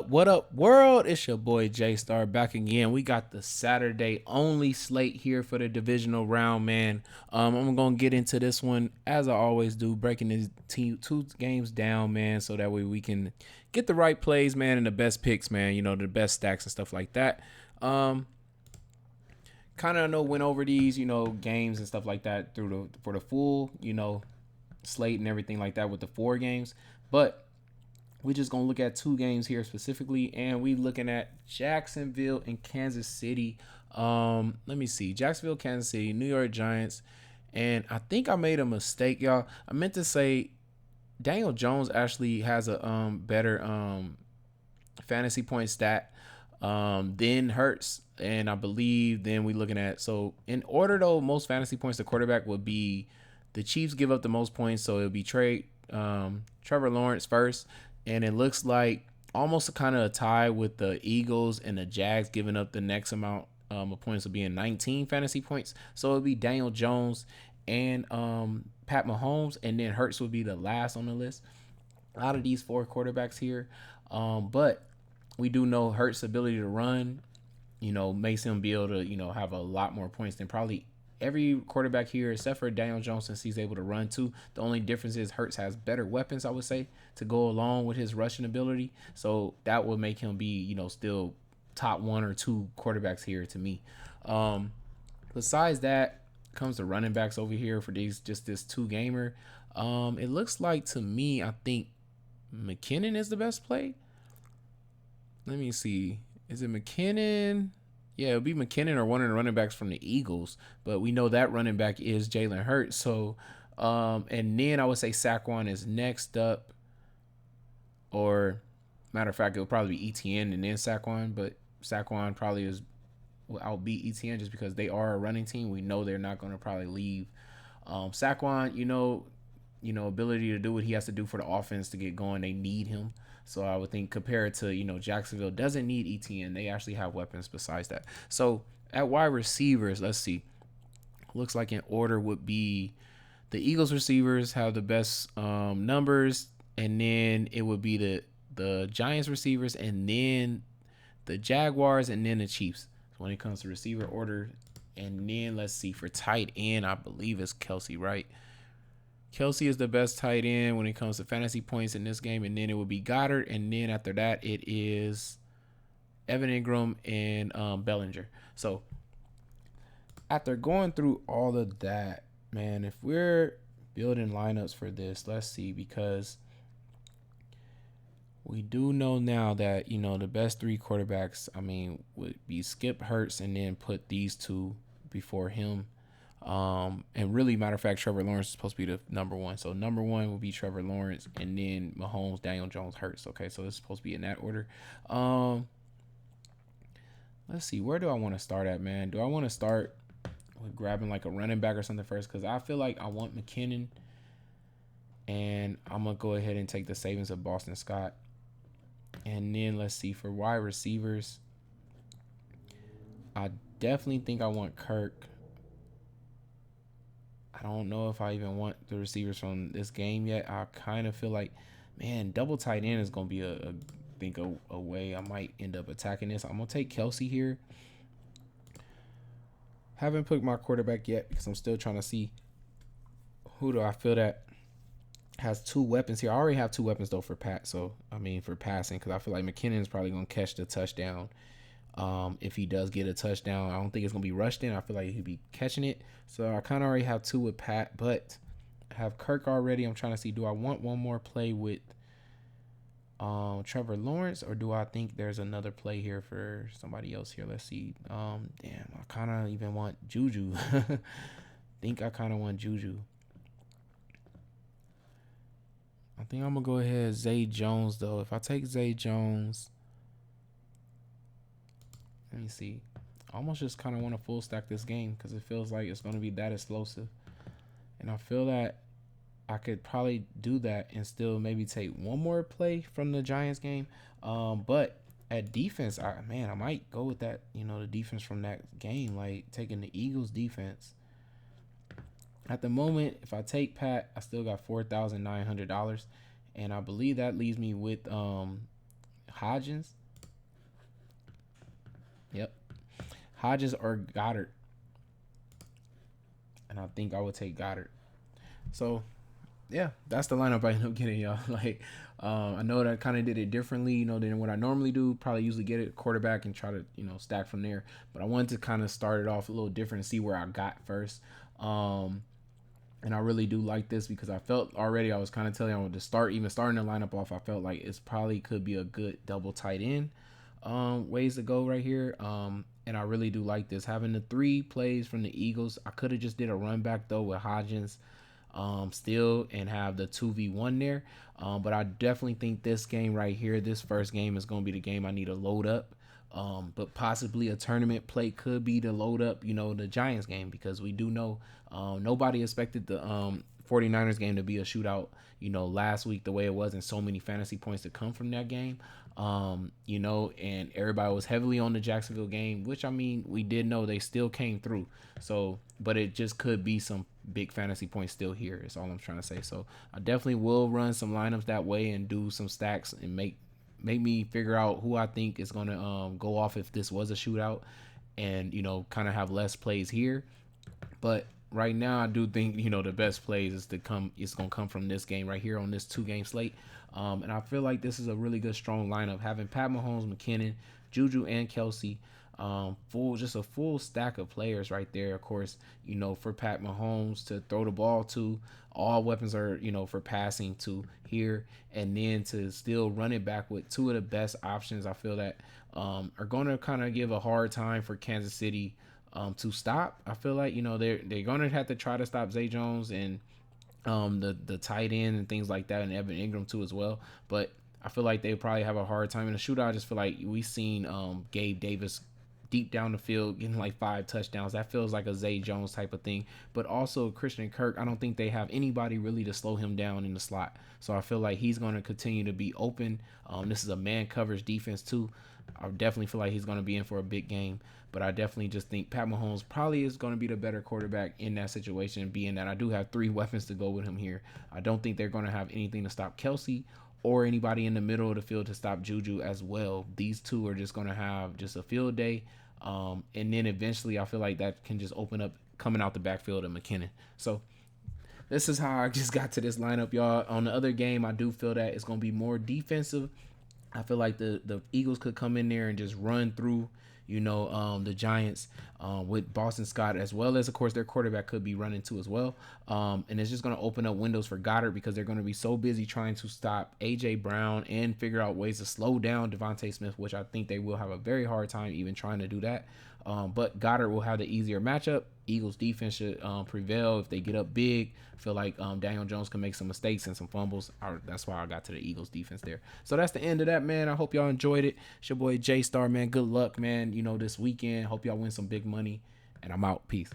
What up, world? It's your boy J Star back again. We got the Saturday only slate here for the divisional round, man. I'm gonna get into this one as I always do, breaking these two games down, man, so that way we can get the right plays, man, and the best picks, man. You know, the best stacks and stuff like that. Kind of went over these, games and stuff like that for the full, slate and everything like that with the 4 games, but we just gonna look at 2 games here specifically, and we looking at Jacksonville and Kansas City. Let me see, Jacksonville, Kansas City, New York Giants, and I think I made a mistake, y'all. I meant to say Daniel Jones actually has a better fantasy point stat than Hurts, and I believe then we looking at, so in order though, most fantasy points to quarterback would be the Chiefs give up the most points, so it'll be Trevor Lawrence first. And it looks like almost kind of a tie with the Eagles and the Jags giving up the next amount of points of being 19 fantasy points. So it'll be Daniel Jones and Pat Mahomes, and then Hurts would be the last on the list out of these 4 quarterbacks here. But we do know Hurts' ability to run, makes him be able to, have a lot more points than probably every quarterback here except for Daniel Jones, since he's able to run too. The only difference is Hurts has better weapons, I would say, to go along with his rushing ability. So that would make him be, still top 1 or 2 quarterbacks here to me. Besides that, comes the running backs over here for this 2-gamer. It looks like to me, I think McKinnon is the best play. Let me see. Is it McKinnon? Yeah, it'll be McKinnon or one of the running backs from the Eagles, but we know that running back is Jalen Hurts. So, and then I would say Saquon is next up, or matter of fact, it'll probably be ETN and then Saquon, but Saquon probably will outbeat ETN just because they are a running team. We know they're not going to probably leave Saquon, ability to do what he has to do for the offense to get going. They need him. So I would think compared to, Jacksonville doesn't need ETN. They actually have weapons besides that. So at wide receivers, let's see. Looks like in order would be the Eagles receivers have the best numbers, and then it would be the Giants receivers, and then the Jaguars, and then the Chiefs. So when it comes to receiver order, and then let's see, for tight end, I believe it's Kelsey, right? Kelsey is the best tight end when it comes to fantasy points in this game, and then it would be Goddard, and then after that it is Evan Ingram and Bellinger. So after going through all of that, man, if we're building lineups for this, let's see, because we do know now that, the best 3 quarterbacks, would be Skip, Hurts, and then put these 2 before him. And really, matter of fact, Trevor Lawrence is supposed to be the number 1. So number 1 will be Trevor Lawrence, and then Mahomes, Daniel Jones, Hurts. Okay, so it's supposed to be in that order. Let's see, where do I want to start at, man? Do I want to start with grabbing like a running back or something first? Because I feel like I want McKinnon, and I'm gonna go ahead and take the savings of Boston Scott. And then let's see, for wide receivers, I definitely think I want Kirk. I don't know if I even want the receivers from this game yet. I kind of feel like, man, double tight end is going to be a way I might end up attacking this. I'm going to take Kelsey here. Haven't picked my quarterback yet because I'm still trying to see who do I feel that has 2 weapons here. I already have 2 weapons, though, for Pat. So, for passing, because I feel like McKinnon is probably going to catch the touchdown. If he does get a touchdown, I don't think it's going to be rushed in. I feel like he'll be catching it. So I kind of already have 2 with Pat, but I have Kirk already. I'm trying to see, do I want one more play with Trevor Lawrence, or do I think there's another play here for somebody else here? Let's see. I kind of even want Juju. think I kind of want Juju. I think I'm going to go ahead Zay Jones, though. If I take Zay Jones, let me see. I almost just kind of want to full stack this game because it feels like it's going to be that explosive. And I feel that I could probably do that and still maybe take one more play from the Giants game. But at defense, I might go with that, the defense from that game, like taking the Eagles defense. At the moment, if I take Pat, I still got $4,900. And I believe that leaves me with Hodgins. Yep. Hodges or Goddard. And I think I would take Goddard. So yeah, that's the lineup I ended up getting, y'all. Like, I know that I kind of did it differently, than what I normally do. Probably usually get it quarterback and try to, stack from there. But I wanted to kind of start it off a little different and see where I got first. And I really do like this because I felt already, I was kind of telling you to start, even starting the lineup off, I felt like it's probably could be a good double tight end ways to go right here. And I really do like this. Having the 3 plays from the Eagles, I could have just did a run back though with Hodgins still and have the 2v1 there. But I definitely think this game right here, this first game is going to be the game I need to load up. But possibly a tournament play could be to load up, the Giants game, because we do know nobody expected the 49ers game to be a shootout, last week the way it was, and so many fantasy points to come from that game. And everybody was heavily on the Jacksonville game, which I mean, we did know they still came through. So, but it just could be some big fantasy points still here, is all I'm trying to say. So I definitely will run some lineups that way and do some stacks and make me figure out who I think is going to go off if this was a shootout, and kind of have less plays here. But right now I do think the best plays is going to come from this game right here on this 2-game slate. And I feel like this is a really good strong lineup, having Pat Mahomes, McKinnon, Juju, and Kelsey. Just a full stack of players right there. Of course, for Pat Mahomes to throw the ball to, all weapons are, for passing to here, and then to still run it back with 2 of the best options. I feel that are going to kind of give a hard time for Kansas City to stop. I feel like they're going to have to try to stop Zay Jones and the tight end and things like that, and Evan Ingram too as well. But I feel like they probably have a hard time in the shootout. I just feel like we seen Gabe Davis deep down the field getting like 5 touchdowns. That feels like a Zay Jones type of thing. But also Christian Kirk, I don't think they have anybody really to slow him down in the slot. So I feel like he's going to continue to be open. This is a man coverage defense too. I definitely feel like he's going to be in for a big game. But I definitely just think Pat Mahomes probably is going to be the better quarterback in that situation, being that I do have 3 weapons to go with him here. I don't think they're going to have anything to stop Kelsey or anybody in the middle of the field to stop Juju as well. These 2 are just going to have just a field day. And then eventually I feel like that can just open up coming out the backfield of McKinnon. So this is how I just got to this lineup, y'all. On the other game, I do feel that it's going to be more defensive. I feel like the Eagles could come in there and just run through, the Giants with Boston Scott, as well as, of course, their quarterback could be running too as well. And it's just going to open up windows for Goddard, because they're going to be so busy trying to stop A.J. Brown and figure out ways to slow down Devontae Smith, which I think they will have a very hard time even trying to do that. But Goddard will have the easier matchup. Eagles defense should prevail if they get up big. I feel like Daniel Jones can make some mistakes and some fumbles. That's why I got to the Eagles defense there. So that's the end of that, man. I hope y'all enjoyed it. It's your boy J Star, man. Good luck, man. This weekend. Hope y'all win some big money. And I'm out. Peace.